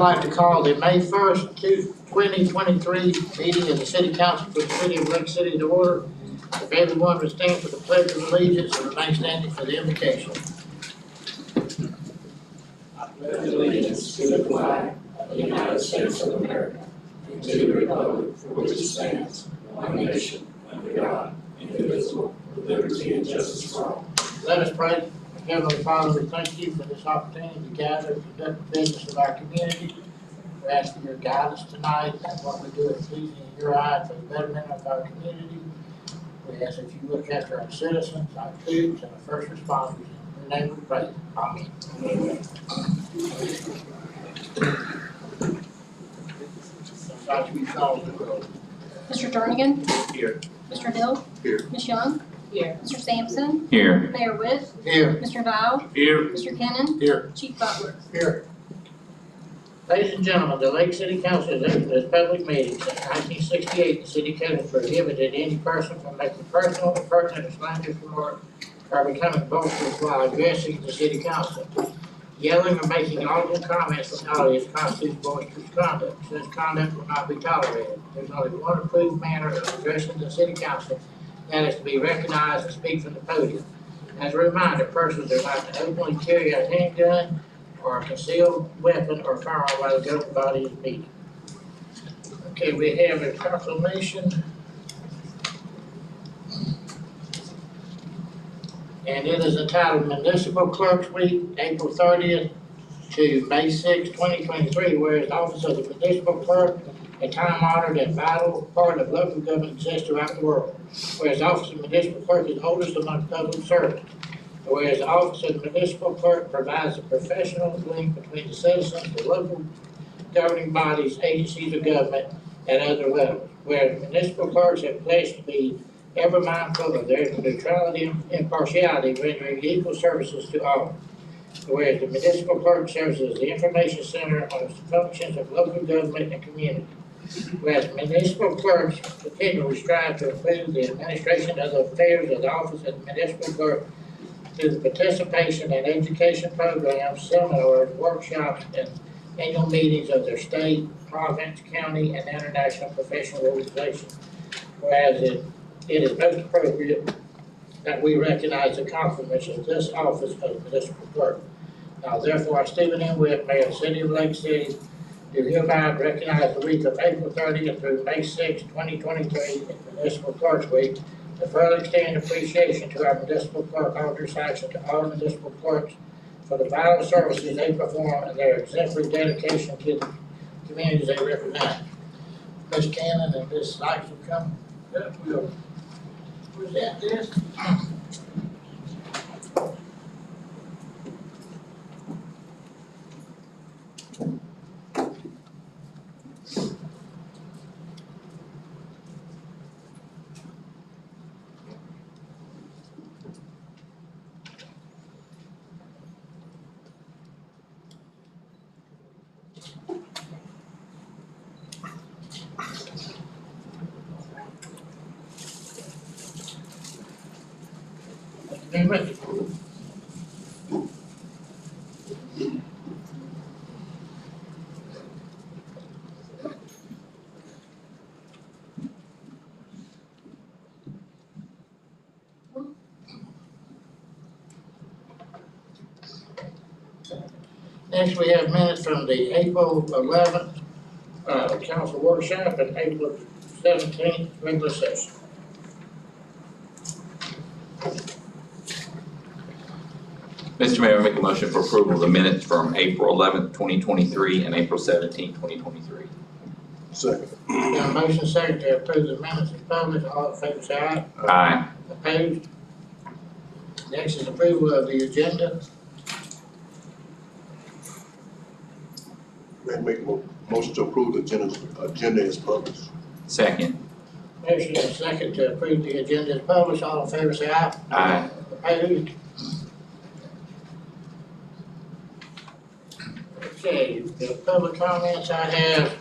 I'd like to call the May 1st, 2023 meeting of the City Council for the City of Lake City to order. If everyone would stand for the Pledge of Allegiance and remain standing for the invocation. I pledge allegiance to the flag of the United States of America and to the republic for which it stands, one nation, under God, indivisible, with liberty and justice for all. Let us pray. Heavenly Father, we thank you for this opportunity to gather and conduct the business of our community. We ask for your guidance tonight and what we do is pleasing in your eye for the betterment of our community. We ask that you look after our citizens, our troops, and our first responders. In your name we pray. Amen. God, we call the roll. Mr. Jernigan? Here. Mr. Hill? Here. Ms. Young? Here. Mr. Sampson? Here. Mayor Witt? Here. Mr. Dial? Here. Mr. Cannon? Here. Chief Butler? Here. Ladies and gentlemen, the Lake City Council has opened its public meeting since 1968. The city code has prohibited any person from making personal, impertinent, or slanderous remarks or becoming boisterous while addressing the city council. Yelling or making audible comments from the audience constitutes boisterous conduct. Such conduct will not be tolerated. There's only one approved manner of addressing the city council, that is to be recognized and speak from the podium. As a reminder, persons are not to openly carry a handgun or a concealed weapon or firearm while the governing body is meeting. Okay, we have a proclamation. And it is entitled Municipal Clerks Week, April 30th to May 6th, 2023, whereas the office of the municipal clerk, a time-honored and vital part of local government, exists throughout the world. Whereas the office of the municipal clerk is oldest among public servants. Whereas the office of the municipal clerk provides a professional link between the citizens, the local governing bodies, agencies of government, and other levels. Whereas municipal clerks have pledged to be ever mindful of their neutrality and impartiality, rendering equal services to all. Whereas the municipal clerk serves as the information center on the functions of local government and community. Whereas municipal clerks continually strive to improve the administration of the affairs of the office of the municipal clerk through the participation in education programs, seminars, workshops, and annual meetings of their state, province, county, and international professional organizations. Whereas it is most appropriate that we recognize the accomplishments of this office of municipal clerk. Now therefore, I, Stephen M. Witt, Mayor of the City of Lake City, do hereby recognize the week of April 30th through May 6th, 2023 as Municipal Clerks Week, to further extend appreciation to our municipal clerk officers and to all municipal clerks for the vital services they perform and their exemplary dedication to the communities they represent. Ms. Cannon and Ms. Sykes will come. We'll present this. Very much. Next, we have minutes from the April 11th council workshop and April 17th regular session. Mr. Mayor, I make a motion for approval of the minutes from April 11th, 2023 and April 17th, 2023. Second. Got a motion second to approve the minutes as published. All in favor say aye. Aye. Opposed? Next is approval of the agenda. May I make a motion to approve the agenda is published. Second. Motion is second to approve the agenda as published. All in favor say aye. Aye. Opposed? Okay, the public comments I have.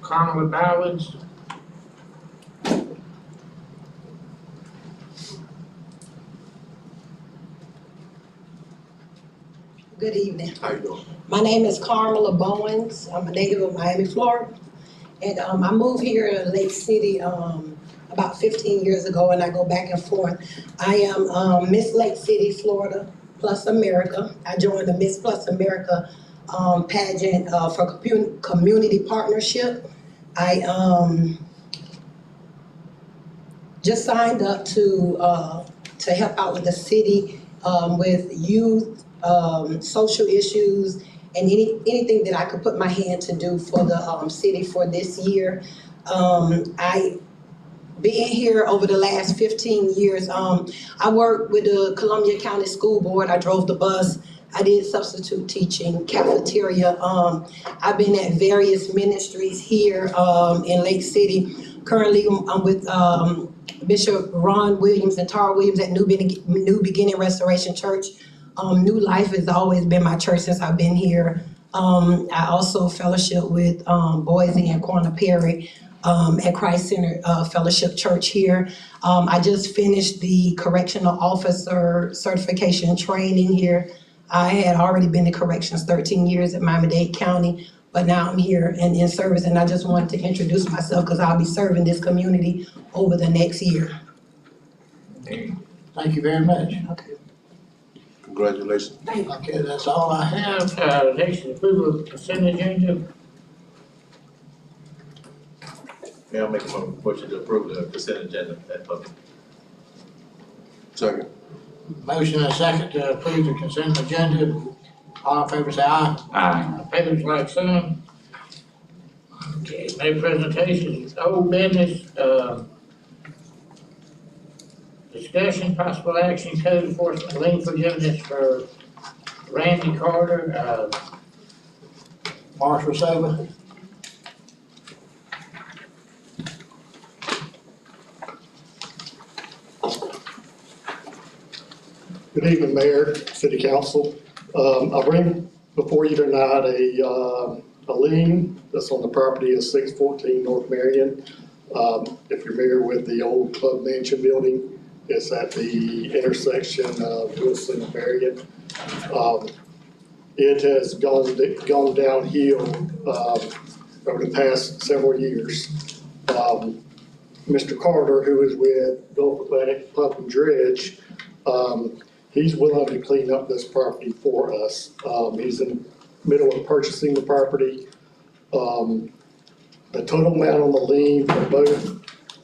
Conway Bowens. Good evening. How you doing? My name is Carmela Bowens. I'm a native of Miami, Florida. And I moved here to Lake City about 15 years ago, and I go back and forth. I am Miss Lake City, Florida, Plus America. I joined the Miss Plus America pageant for community partnership. I just signed up to help out with the city with youth, social issues, and anything that I could put my hand to do for the city for this year. I being here over the last 15 years, I worked with the Columbia County School Board. I drove the bus. I did substitute teaching, cafeteria. I've been at various ministries here in Lake City. Currently, I'm with Bishop Ron Williams and Tara Williams at New Beginning Restoration Church. New Life has always been my church since I've been here. I also fellowship with Boise and Corner Perry at Christ Center Fellowship Church here. I just finished the correctional officer certification training here. I had already been in corrections 13 years at Miami-Dade County, but now I'm here and in service, and I just wanted to introduce myself because I'll be serving this community over the next year. Thank you very much. Okay. Congratulations. Okay, that's all I have. Next is approval of consent agenda. May I make a motion to approve the consent agenda at public? Second. Motion and a second to approve the consent agenda. All in favor say aye. Aye. Opposed, like sign. Okay, no presentations. Old business, discussion, possible action, code enforcement, lien forgiveness for Randy Carter, Marshall Soba. Good evening, Mayor, City Council. I bring before you tonight a lien that's on the property of 614 North Marion. If you're familiar with the old Club Mansion building, it's at the intersection of Wilson and Marion. It has gone downhill over the past several years. Mr. Carter, who is with Gulf Atlantic Pump and Dredge, he's willing to clean up this property for us. He's in the middle of purchasing the property. The total amount on the lien for both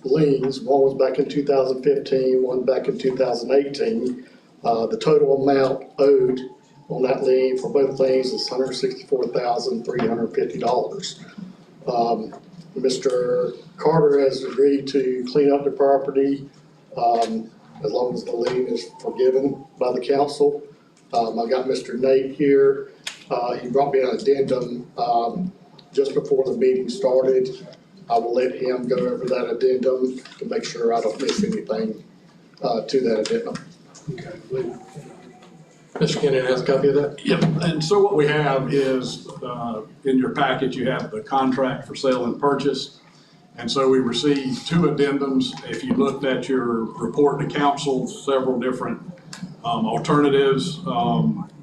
liens, one was back in 2015, one back in 2018. The total amount owed on that lien for both liens is $164,350. Mr. Carter has agreed to clean up the property as long as the lien is forgiven by the council. I've got Mr. Nate here. He brought me an addendum just before the meeting started. I will let him go over that addendum to make sure I don't miss anything to that addendum. Okay, please. Mr. Kennedy has a copy of that? Yep, and so what we have is, in your packet, you have the contract for sale and purchase. And so we received two addendums. If you looked at your report to council, several different alternatives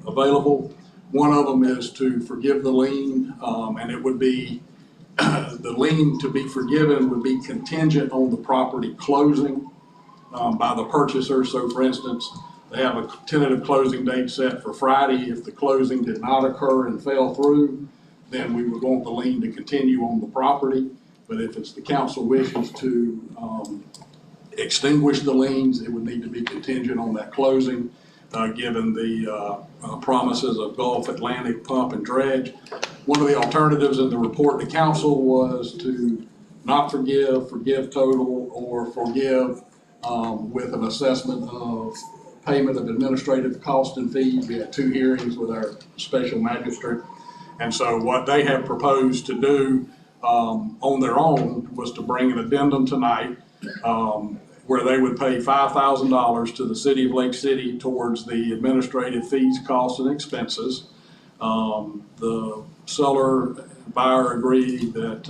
available. One of them is to forgive the lien, and it would be, the lien to be forgiven would be contingent on the property closing by the purchaser. So for instance, they have a tentative closing date set for Friday. If the closing did not occur and fell through, then we would want the lien to continue on the property. But if it's the council wishes to extinguish the liens, it would need to be contingent on that closing, given the promises of Gulf Atlantic Pump and Dredge. One of the alternatives in the report to council was to not forgive, forgive total, or forgive with an assessment of payment of administrative costs and fees. We had two hearings with our special magistrate. And so what they have proposed to do on their own was to bring an addendum tonight where they would pay $5,000 to the city of Lake City towards the administrative fees, costs, and expenses. The seller and buyer agreed that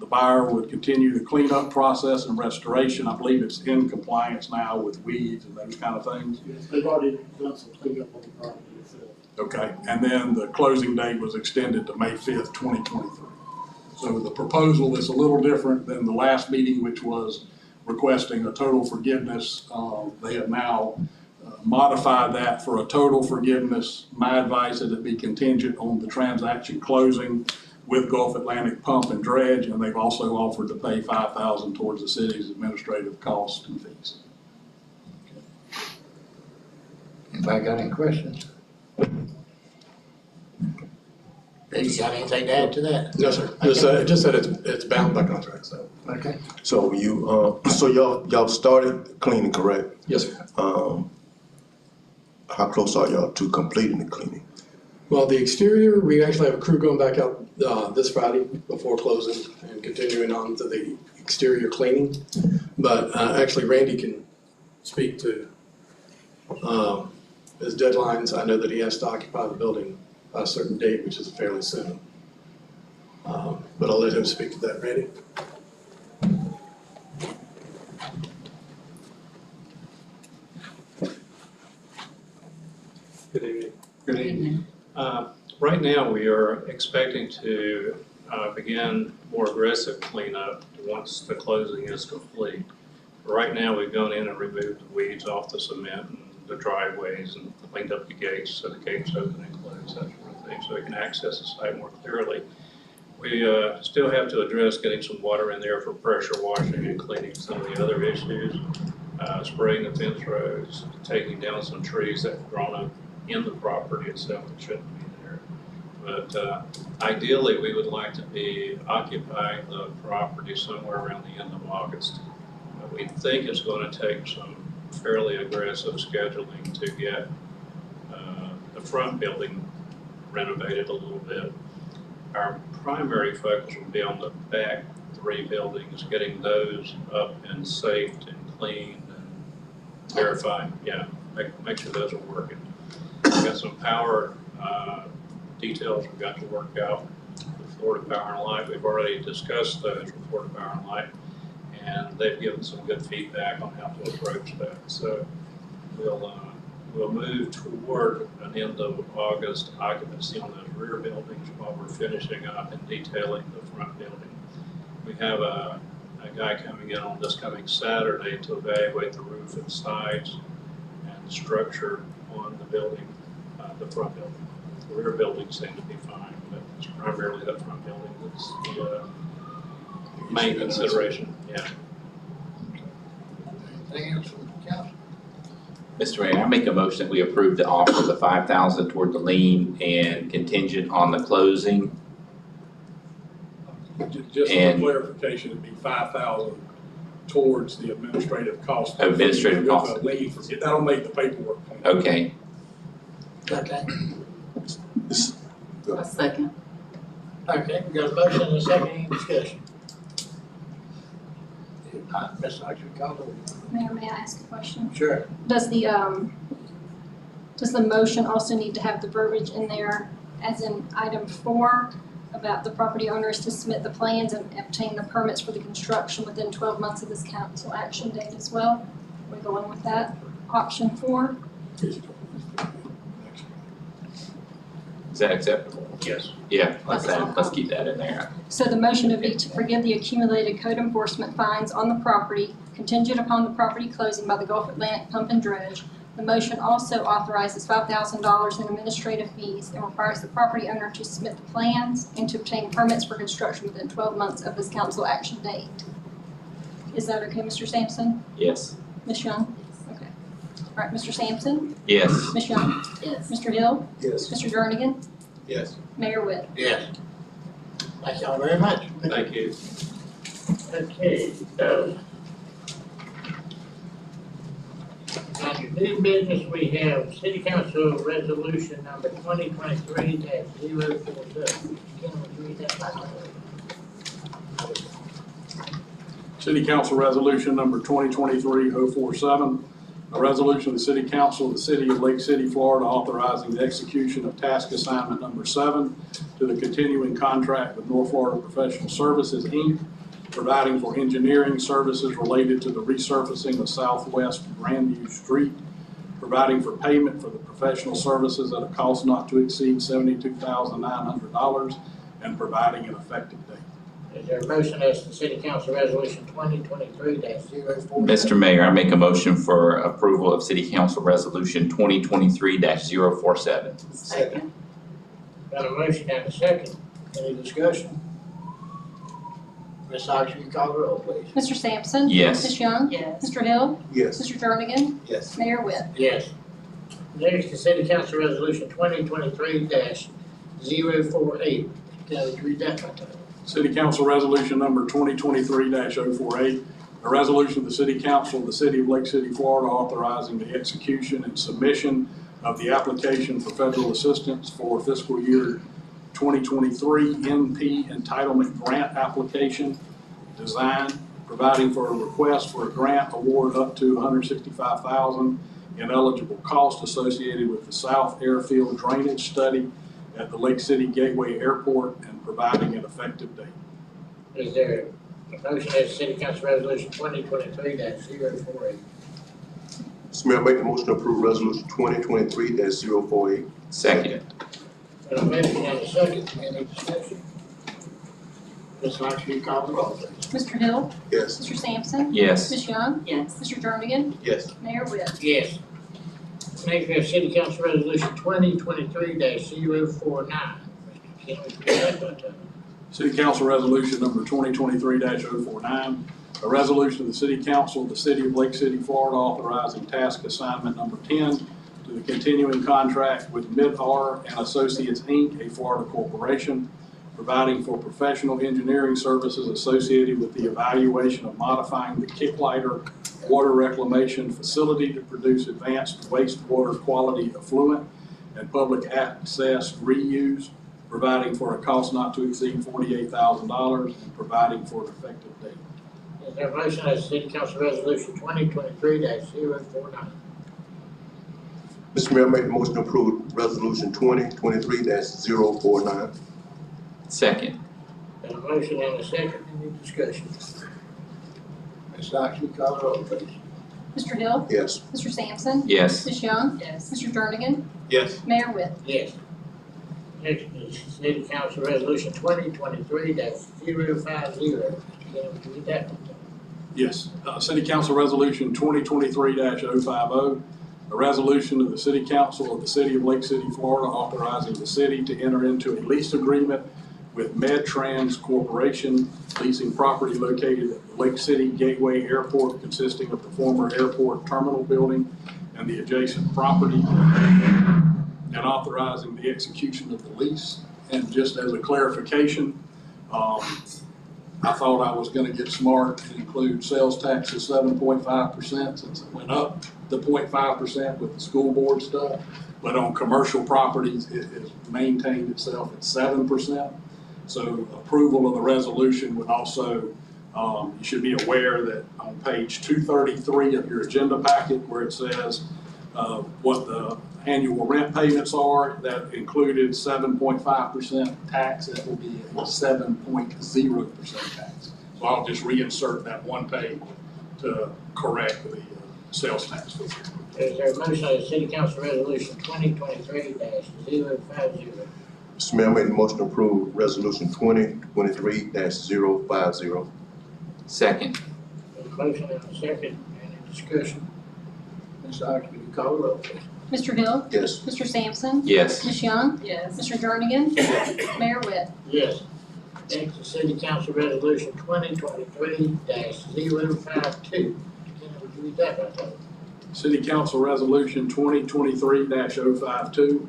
the buyer would continue the cleanup process and restoration. I believe it's in compliance now with weeds and those kind of things. Yes, they've already done some cleanup on the property itself. Okay, and then the closing date was extended to May 5th, 2023. So the proposal is a little different than the last meeting, which was requesting a total forgiveness. They have now modified that for a total forgiveness. My advice is it be contingent on the transaction closing with Gulf Atlantic Pump and Dredge, and they've also offered to pay $5,000 towards the city's administrative costs and fees. Anybody got any questions? Dave, you got anything to add to that? No, sir. Just that it's bound by contract, so. Okay. So you, so y'all started cleaning, correct? Yes, sir. How close are y'all to completing the cleaning? Well, the exterior, we actually have a crew going back out this Friday before closing and continuing on to the exterior cleaning. But actually Randy can speak to his deadlines. I know that he has to occupy the building by a certain date, which is fairly soon. But I'll let him speak to that. Randy? Good evening. Good evening. Right now, we are expecting to begin more aggressive cleanup once the closing is complete. Right now, we've gone in and removed the weeds off the cement and the driveways and cleaned up the gates, so the gates open and close, that sort of thing, so we can access the site more clearly. We still have to address getting some water in there for pressure washing and cleaning some of the other issues. Spraying the fence rows, taking down some trees that have grown up in the property itself that shouldn't be there. But ideally, we would like to be occupying the property somewhere around the end of August. We think it's going to take some fairly aggressive scheduling to get the front building renovated a little bit. Our primary focus will be on the back 3 buildings, getting those up and safe and clean and verified. Yeah, make sure those are working. We've got some power details we've got to work out with Florida Power and Light. We've already discussed those with Florida Power and Light, and they've given some good feedback on how to approach that. So we'll move toward an end of August occupancy on those rear buildings while we're finishing up and detailing the front building. We have a guy coming in on this coming Saturday to evaluate the roof and sides and the structure on the building, the front building. The rear buildings seem to be fine, but it's primarily the front building that's the main consideration. Yeah. Anything else from the council? Mr. Mayor, I make a motion that we approve the offer of the $5,000 toward the lien and contingent on the closing. Just for And- clarification, it'd be $5,000 towards the administrative cost. Administrative cost. With a lien for- That'll make the paperwork. clean. Okay, Okay. A second. Okay, we got a motion and a second, any discussion? If not, Ms. Oxford, call the roll. Mayor, may I ask a question? Sure. Does the motion also need to have the verbiage in there, as in item 4, about the property owners to submit the plans and obtain the permits for the construction within 12 months of this council action date as well? Are we going with that? Option 4? is that acceptable? Yes. Yeah, let's keep that in there. So the motion would be to forgive the accumulated code enforcement fines on the property contingent upon the property closing by the Gulf Atlantic Pump and Dredge. The motion also authorizes $5,000 in administrative fees and requires the property owner to submit the plans and to obtain permits for construction within 12 months of this council action date. Is that okay, Mr. Sampson? Yes. Ms. Young? Okay. All right, Mr. Sampson? Yes. Ms. Young? Yes. Mr. Hill? Yes. Mr. Jernigan? Yes. Mayor Witt? Yes. Thank y'all very much. Thank you. Okay, so. On your new business, we have City Council Resolution number 2023-047. Can we read that back? City Council Resolution number 2023-047, a resolution of the City Council of the City of Lake City, Florida, authorizing the execution of task assignment number 7 to the continuing contract with North Florida Professional Services, Inc., providing for engineering services related to the resurfacing of Southwest Grandview Street. providing for payment for the professional services at a cost not to exceed $72,900, and providing an effective date. Is there a motion as to City Council Resolution 2023-047? Mr. Mayor, I make a motion for approval of City Council Resolution 2023-047. Second. Got a motion and a second. Any discussion? Ms. Ox, will you call the roll, please? Mr. Sampson? Yes. Ms. Young? Yes. Mr. Hill? Yes. Mr. Jernigan? Yes. Mayor Whit? Yes. Next is City Council Resolution 2023-048. Kelly, would you read that by title? City Council Resolution Number 2023-048, a resolution of the City Council of the City of Lake City, Florida, authorizing the execution and submission of the application for federal assistance for fiscal year 2023 NP Entitlement Grant Application Design, providing for a request for a grant award up to $165,000 in eligible cost associated with the South Airfield Drainage Study at the Lake City Gateway Airport, and providing an effective date. Is there a motion as to City Council Resolution 2023-048? Mr. Mayor, I make the motion to approve resolution 2023-048. Second. Got a motion and a second. Any discussion? Ms. Ox, will you call the roll, please? Mr. Hill? Yes. Mr. Sampson? Yes. Ms. Young? Yes. Mr. Jernigan? Yes. Mayor Whit? Yes. Next, we have City Council Resolution 2023-049. Mr. Kenny, would you read that by title? City Council Resolution Number 2023-049, a resolution of the City Council of the City of Lake City, Florida, authorizing task assignment number 10 to the continuing contract with Mid-R and Associates, Inc., a Florida corporation, providing for professional engineering services associated with the evaluation of modifying the Kicklighter water reclamation facility to produce advanced wastewater quality effluent and public access reuse, providing for a cost not to exceed $48,000, and providing for an effective date. Is there a motion as to City Council Resolution 2023-049? Mr. Mayor, I make the motion to approve resolution 2023-049. Second. Got a motion and a second. Any discussion? Ms. Ox, will you call the roll, please? Mr. Hill? Yes. Mr. Sampson? Yes. Ms. Young? Yes. Mr. Jernigan? Yes. Mayor Whit? Yes. Next is City Council Resolution 2023-050. Can you read that one? Yes, City Council Resolution 2023-050, a resolution of the City Council of the City of Lake City, Florida, authorizing the city to enter into a lease agreement with MedTrans Corporation, leasing property located at the Lake City Gateway Airport, consisting of the former airport terminal building and the adjacent property, and authorizing the execution of the lease. And just as a clarification, I thought I was gonna get smart and include sales tax of 7.5% since it went up to 0.5% with the school board stuff. But on commercial properties, it has maintained itself at 7%. So approval of the resolution would also, you should be aware that on page 233 of your agenda packet, where it says what the annual rent payments are, that included 7.5% tax, that will be a 7.0% tax. So I'll just reinsert that one page to correct the sales tax figure. Is there a motion as City Council Resolution 2023-050? Mr. Mayor, I make the motion to approve resolution 2023-050. Second. There's a motion and a second. Any discussion? Ms. Ox, will you call the roll, please? Mr. Hill? Yes. Mr. Sampson? Yes. Ms. Young? Yes. Mr. Jernigan? Mayor Whit? Yes. Next is City Council Resolution 2023-052. Kenny, would you read that by title? City Council Resolution 2023-052,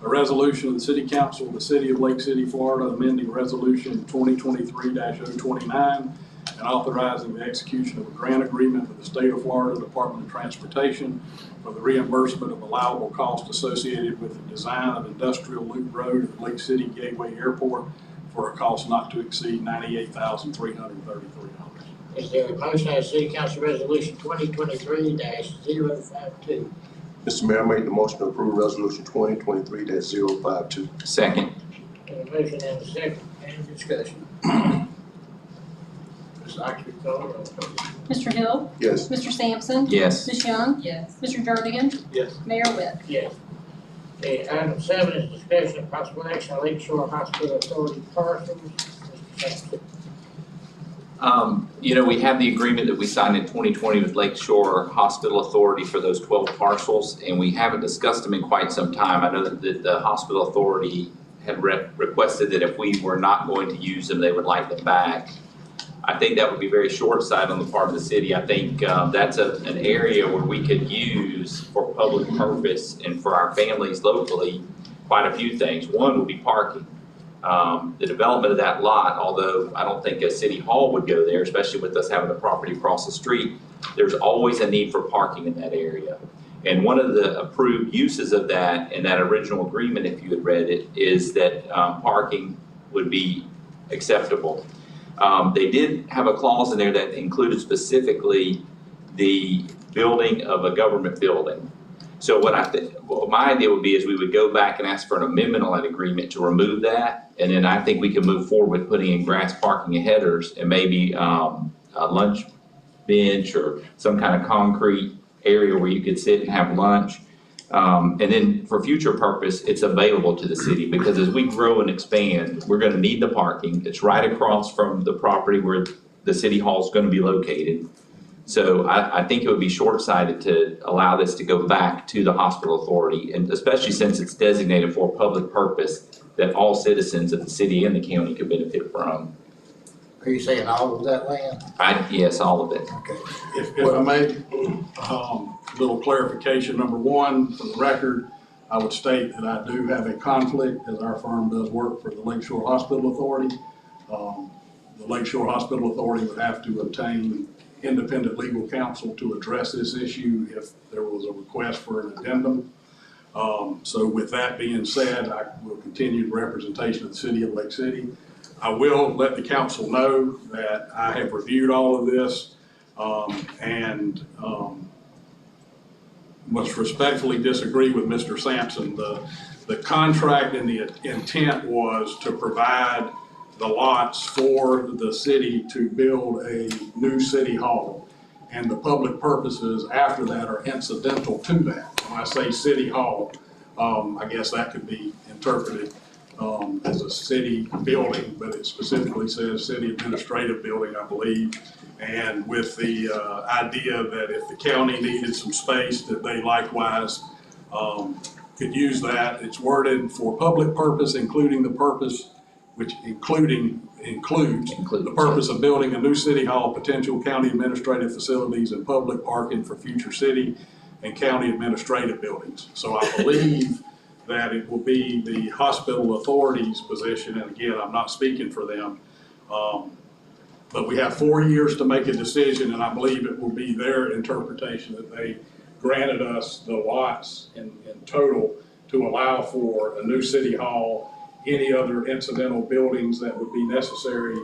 a resolution of the City Council of the City of Lake City, Florida, amending Resolution 2023-029 and authorizing the execution of a grant agreement with the State of Florida Department of Transportation for the reimbursement of allowable costs associated with the design of Industrial Loop Road at Lake City Gateway Airport for a cost not to exceed $98,333. Is there a motion as City Council Resolution 2023-052? Mr. Mayor, I make the motion to approve resolution 2023-052. Second. There's a motion and a second. Any discussion? Ms. Ox, will you call the roll, please? Mr. Hill? Yes. Mr. Sampson? Yes. Ms. Young? Yes. Mr. Jernigan? Yes. Mayor Webb? Yes. Okay, item 7 is discussion of possible action on Lake Shore Hospital Authority parcels. Mr. Sampson. We have the agreement that we signed in 2020 with Lake Shore Hospital Authority for those 12 parcels, and we haven't discussed them in quite some time. I know that the hospital authority had requested that if we were not going to use them, they would like them back. I think that would be very short-sighted on the part of the city. I think that's an area where we could use for public purpose and for our families locally quite a few things. One would be parking. The development of that lot, although I don't think a city hall would go there, especially with us having the property across the street, there's always a need for parking in that area. And one of the approved uses of that in that original agreement, if you had read it, is that parking would be acceptable. They did have a clause in there that included specifically the building of a government building. So what my idea would be is we would go back and ask for an amendment on that agreement to remove that. And then I think we can move forward with putting in grass parking and headers and maybe a lunch bench or some kind of concrete area where you could sit and have lunch. And then for future purpose, it's available to the city because as we grow and expand, we're gonna need the parking. It's right across from the property where the city hall is gonna be located. So I think it would be short-sighted to allow this to go back to the hospital authority, and especially since it's designated for a public purpose that all citizens of the city and the county could benefit from. Are you saying all of that land? Yes, all of it. Okay. If I may, little clarification. Number one, for the record, I would state that I do have a conflict as our firm does work for the Lake Shore Hospital Authority. The Lake Shore Hospital Authority would have to obtain independent legal counsel to address this issue if there was a request for an addendum. So with that being said, I will continue the representation of the city of Lake City. I will let the council know that I have reviewed all of this and must respectfully disagree with Mr. Sampson. The contract and the intent was to provide the lots for the city to build a new city hall. And the public purposes after that are incidental to that. When I say city hall, I guess that could be interpreted as a city building, but it specifically says city administrative building, I believe. And with the idea that if the county needed some space, that they likewise could use that. It's worded for public purpose, including the purpose, which includes the purpose of building a new city hall, potential county administrative facilities, and public parking for future city and county administrative buildings. So I believe that it will be the hospital authority's position, and again, I'm not speaking for them, but we have 4 years to make a decision, and I believe it will be their interpretation that they granted us the lots in total to allow for a new city hall, any other incidental buildings that would be necessary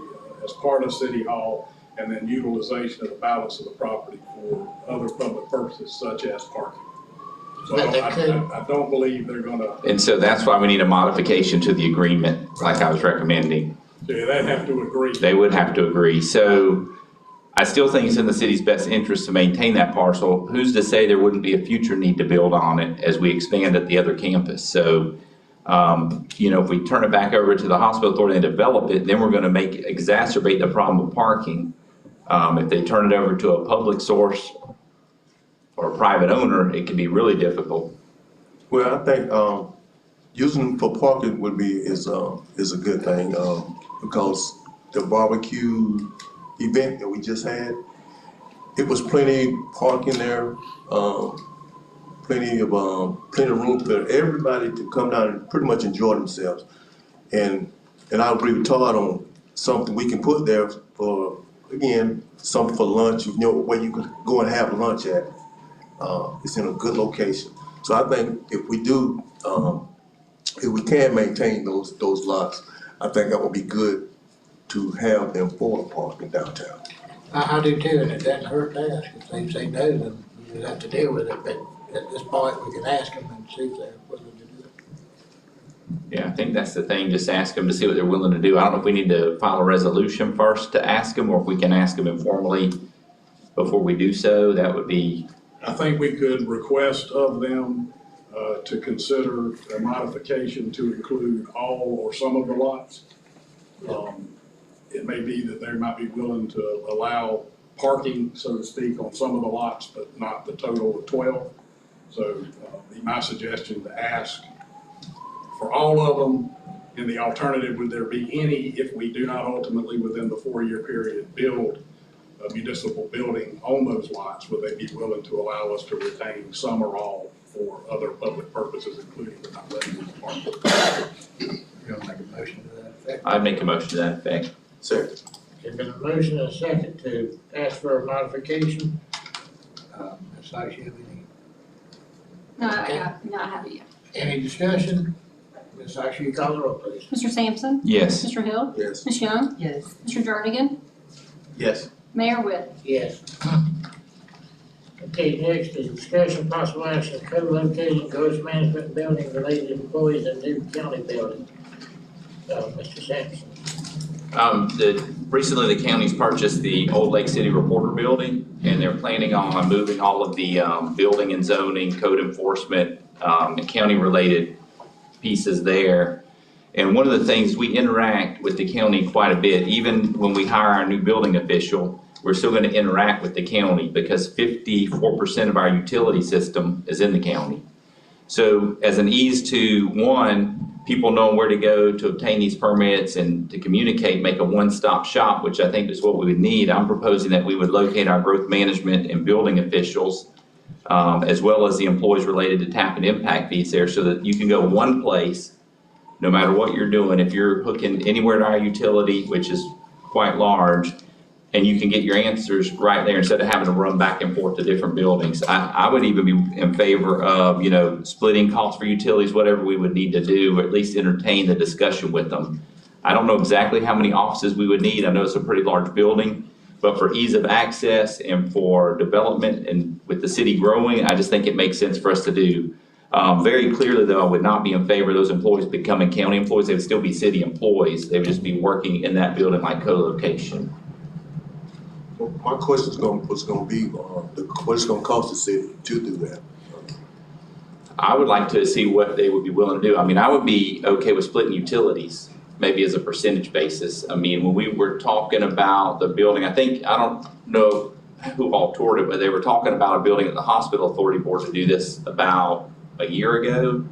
as part of City Hall, and then utilization of the balance of the property for other public purposes such as parking. So I don't believe they're gonna. And so that's why we need a modification to the agreement, like I was recommending. Yeah, they'd have to agree. They would have to agree. So I still think it's in the city's best interest to maintain that parcel. Who's to say there wouldn't be a future need to build on it as we expand at the other campus? So if we turn it back over to the hospital authority and develop it, then we're gonna exacerbate the problem of parking. If they turn it over to a public source or a private owner, it can be really difficult. Well, I think using them for parking is a good thing because the barbecue event that we just had, it was plenty parking there, plenty of room for everybody to come down and pretty much enjoy themselves. And I agree with Todd on something we can put there for, again, something for lunch, where you can go and have lunch at. It's in a good location. So I think if we do, if we can maintain those lots, I think that would be good to have them for parking downtown. I do too, and it doesn't hurt to ask. If they say no, then we have to deal with it, but at this point, we can ask them and see if they're willing to do it. Yeah, I think that's the thing, just ask them to see what they're willing to do. I don't know if we need to file a resolution first to ask them, or if we can ask them informally before we do so? That would be, I think we could request of them to consider a modification to include all or some of the lots. It may be that they might be willing to allow parking, so to speak, on some of the lots, but not the total of 12. So be my suggestion to ask for all of them. In the alternative, would there be any, if we do not ultimately within the 4-year period build a municipal building on those lots, would they be willing to allow us to retain some or all for other public purposes, including but not limited to parking? You're gonna make a motion to that effect? I'd make a motion to that effect. Sir. There's been a motion and a second to ask for a modification. Ms. Sykes, you have No, I have it yet. any discussion? Ms. Sykes, you call the roll, please. Mr. Sampson? Yes. Mr. Hill? Yes. Ms. Young? Yes. Mr. Jernigan? Yes. Mayor Whit? Yes. Okay, next is discussion possible action co-locating ghost management building related employees in new county building. Mr. Sampson. Recently, the county's purchased the old Lake City Reporter Building, and they're planning on moving all of the building and zoning, code enforcement, and county-related pieces there. And one of the things, we interact with the county quite a bit. Even when we hire our new building official, we're still gonna interact with the county because 54% of our utility system is in the county. So as an ease to, one, people knowing where to go to obtain these permits and to communicate, make a one-stop shop, which I think is what we would need. I'm proposing that we would locate our growth management and building officials, as well as the employees related to tap and impact fees there, so that you can go one place, no matter what you're doing. If you're hooking anywhere to our utility, which is quite large, and you can get your answers right there instead of having to run back and forth to different buildings. I would even be in favor of, splitting costs for utilities, whatever we would need to do, or at least entertain the discussion with them. I don't know exactly how many offices we would need. I know it's a pretty large building, but for ease of access and for development and with the city growing, I just think it makes sense for us to do. Very clearly, though, I would not be in favor of those employees becoming county employees. They would still be city employees. They would just be working in that building like co-location. My question was gonna be, what it's gonna cost the city to do that? I would like to see what they would be willing to do. I mean, I would be okay with splitting utilities, maybe as a percentage basis. I mean, when we were talking about the building, I don't know who all toured it, but they were talking about a building at the Hospital Authority Board to do this about a year ago.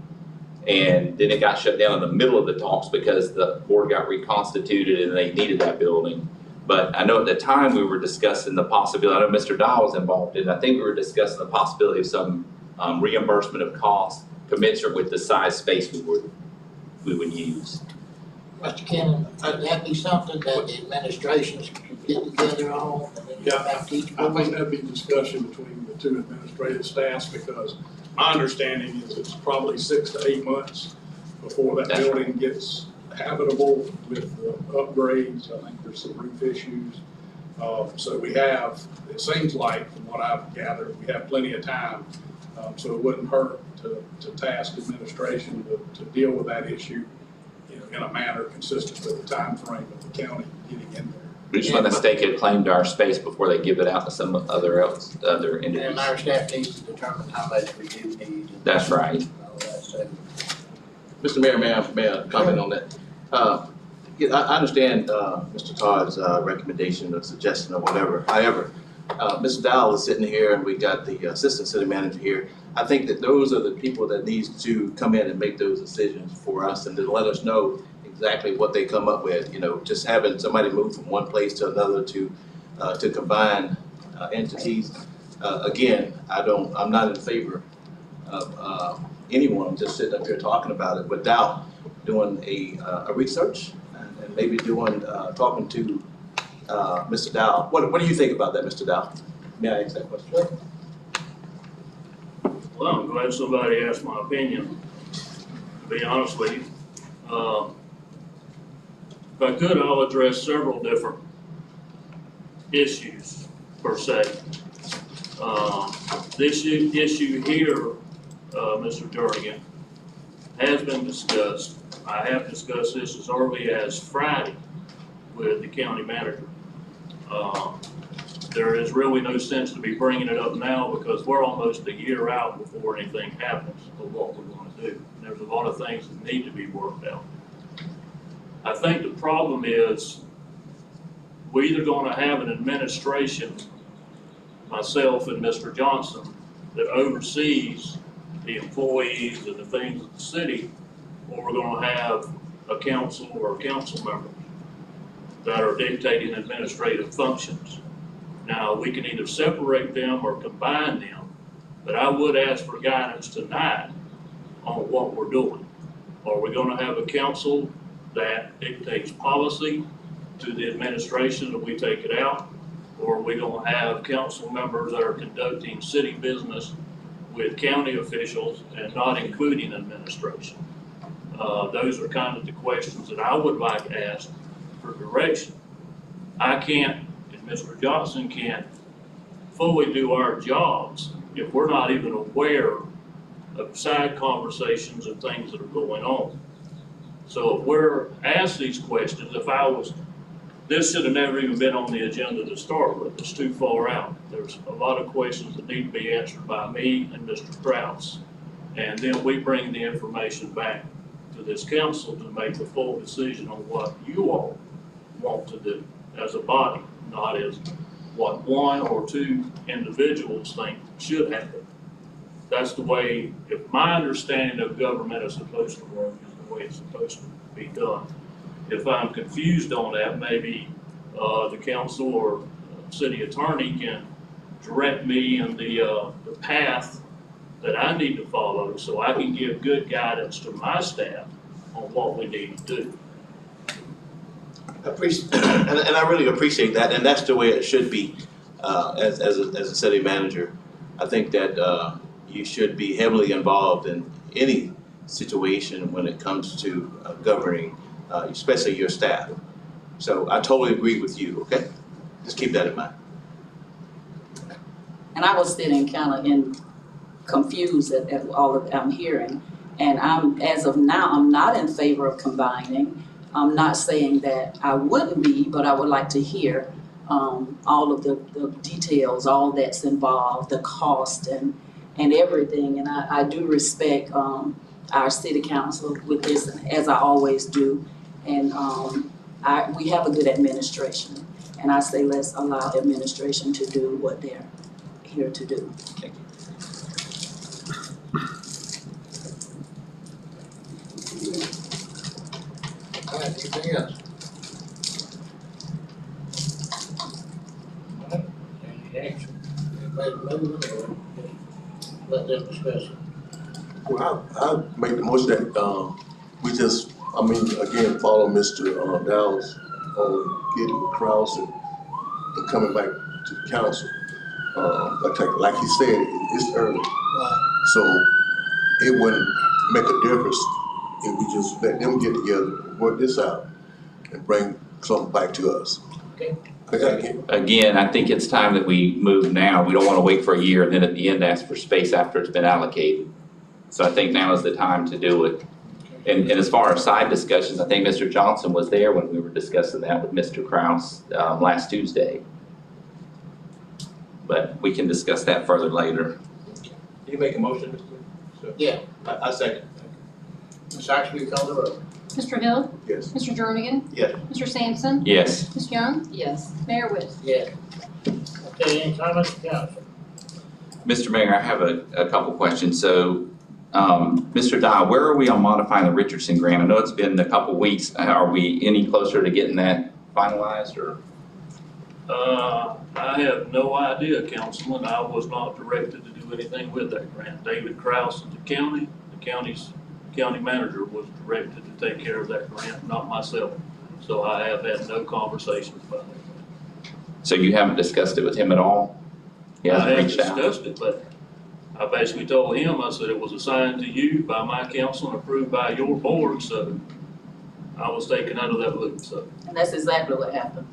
And then it got shut down in the middle of the talks because the board got reconstituted and they needed that building. But I know at the time we were discussing the possibility, I know Mr. Dial was involved in it, I think we were discussing the possibility of some reimbursement of costs commensurate with the size space we would use. Mr. Kennon, would that be something that the administrations could get together on and then Yeah, go back to each I board? think that'd be discussion between the two administrative staffs, because my understanding is it's probably 6 to 8 months before that That's building gets habitable with the upgrades. I think there's some roof issues. So we have, it seems like, from what I've gathered, we have plenty of time. So it wouldn't hurt to task administration to deal with that issue in a manner consistent with the time frame of the county getting in there. We just want to stake a claim to our space before they give it out to some other entities. And our staff needs to determine how much we do need. That's right. And all that, so. Mr. Mayor, may I comment on that? Yeah, I understand Mr. Todd's recommendation or suggestion or whatever. However, Mr. Dowell is sitting here and we got the assistant city manager here. I think that those are the people that needs to come in and make those decisions for us and to let us know exactly what they come up with. Just having somebody move from one place to another to combine entities. Again, I'm not in favor of anyone just sitting up here talking about it without doing a research and maybe talking to Mr. Dow. What do you think about that, Mr. Dow? May I ask that question? Well, I'm glad somebody asked my opinion, to be honest with you. If I could, I'll address several different issues, per se. This issue here, Mr. Jernigan, has been discussed. I have discussed this as early as Friday with the county manager. there is really no sense to be bringing it up now because we're almost a year out before anything happens of what we're gonna do. And there's a lot of things that need to be worked out. I think the problem is we're either gonna have an administration, myself and Mr. Johnson, that oversees the employees and the things of the city, or we're gonna have a council or council members that are dictating administrative functions. Now, we can either separate them or combine them, but I would ask for guidance tonight on what we're doing. Are we gonna have a council that dictates policy to the administration that we take it out? Or are we gonna have council members that are conducting city business with county officials and not including administration? Those are kind of the questions that I would like to ask for direction. I can't, and Mr. Johnson can't fully do our jobs if we're not even aware of side conversations and things that are going on. So if we're asked these questions, this should have never even been on the agenda to start with. It's too far out. There's a lot of questions that need to be answered by me and Mr. Kraus. And then we bring the information back to this council to make the full decision on what you all want to do as a body, not as what one or two individuals think should happen. That's the way, if my understanding of government is supposed to work, is the way it's supposed to be done. If I'm confused on that, maybe the council or city attorney can direct me in the path that I need to follow so I can give good guidance to my staff on what we need to do. And I really appreciate that, and that's the way it should be. As a city manager, I think that you should be heavily involved in any situation when it comes to governing, especially your staff. So I totally agree with you. Okay, just keep that in mind. And I was sitting kind of confused at all of I'm hearing. And as of now, I'm not in favor of combining. I'm not saying that I wouldn't be, but I would like to hear all of the details, all that's involved, the cost and everything. And I do respect our city council with this, as I always do. And we have a good administration. And I say let's allow administration to do what they're here to do. Thank you. All right, anything else? All right, any action? Anybody move or let them discuss it? Well, I make the motion that, we just, again, follow Mr. Dow's on getting with Kraus and coming back to the council. Like he said, it's early. So it wouldn't make a difference if we just let them get together and work this out and bring something back to us. Okay. Again, I think it's time that we move now. We don't want to wait for a year and then at the end ask for space after it's been allocated. So I think now is the time to do it. And as far as side discussions, I think Mr. Johnson was there when we were discussing that with Mr. Kraus last Tuesday. But we can discuss that further later. Can you make a motion, Mr. Yeah. I second. Ms. Sykes, will you call the roll? Mr. Hill? Yes. Mr. Jernigan? Yes. Mr. Sampson? Yes. Ms. Young? Yes. Mayor Whit? Yeah. Okay, any comments from council? Mr. Mayor, I have a couple questions. So, Mr. Dye, where are we on modifying the Richardson grant? I know it's been a couple weeks. Are we any closer to getting that finalized or? I have no idea, Councilman. I was not directed to do anything with that grant. David Kraus of the county's county manager was directed to take care of that grant, not myself. So I have had no conversations about it. So you haven't discussed it with him at all? He I hasn't have reached out? discussed it, but I basically told him, I said it was assigned to you by my council and approved by your board, so I was taken out of that loop, so. And that's exactly what happened.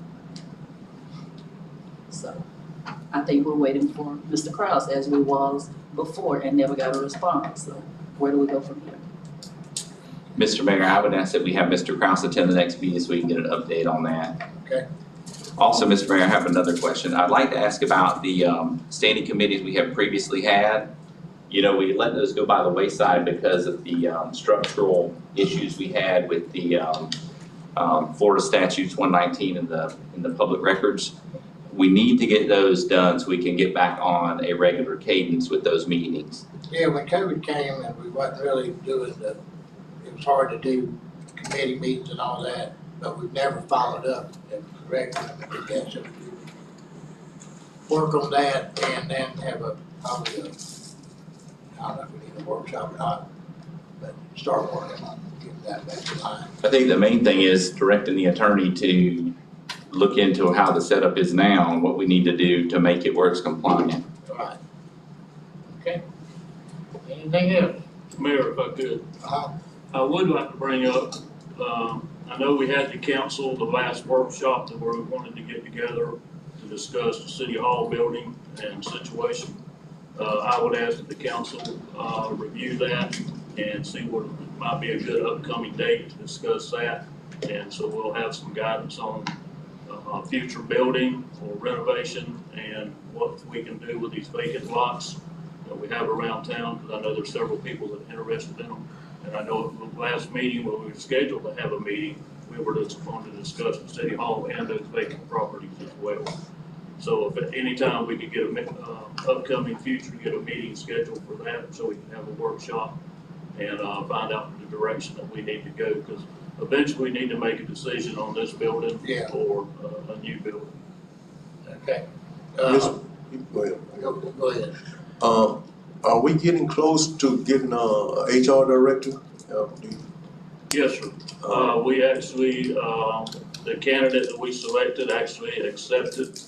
So I think we're waiting for Mr. Kraus as we was before and never got a response. So where do we go from here? Mr. Mayor, I would ask that we have Mr. Kraus attend the next meeting so we can get an update on that. Okay. Also, Mr. Mayor, I have another question. I'd like to ask about the standing committees we have previously had. You know, we let those go by the wayside because of the structural issues we had with the Florida Statutes 119 in the public records. We need to get those done so we can get back on a regular cadence with those meetings. Yeah, when COVID came and we wasn't really doing it was hard to do committee meetings and all that, but we've never followed up regularly. I guess if we work on that and then have probably I don't know if we need a workshop or not, but start working on getting that back in line. I think the main thing is directing the attorney to look into how the setup is now and what we need to do to make it where it's compliant. Right. Okay. Anything else? Mayor, if I could, I would like to bring up, I know we had to cancel the last workshop that we wanted to get together to discuss the city hall building and situation. I would ask that the council, review that and see what might be a good upcoming date to discuss that. And so we'll have some guidance on, future building or renovation and what we can do with these vacant lots that we have around town, because I know there's several people that are interested in them. And I know at the last meeting when we were scheduled to have a meeting, we were just going to discuss the city hall and those vacant properties as well. So if at any time we could get a, upcoming future, get a meeting scheduled for that, so we can have a workshop and, find out the direction that we need to go, because eventually we need to make a decision on this building Yeah. or a new building. Okay. Yes, go ahead. Go ahead. Are we getting close to getting a HR director? Yes, sir. We actually, the candidate that we selected actually accepted,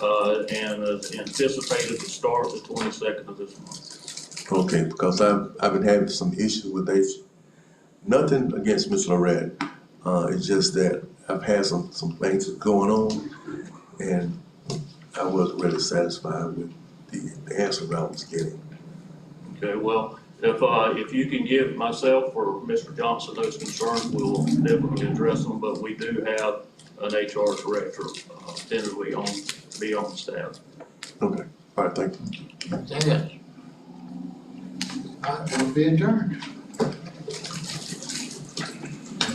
and is anticipated to start the 22nd of this month. Okay, because I've been having some issues with HR. Nothing against Ms. Lorette. It's just that I've had some things going on, and I wasn't really satisfied with the answer that I was getting. Okay, well, if you can give myself or Mr. Johnson those concerns, we'll definitely address them, but we do have an HR director, tentatively be on staff. Okay, all right, thank you. Anything else? All right, we'll be adjourned.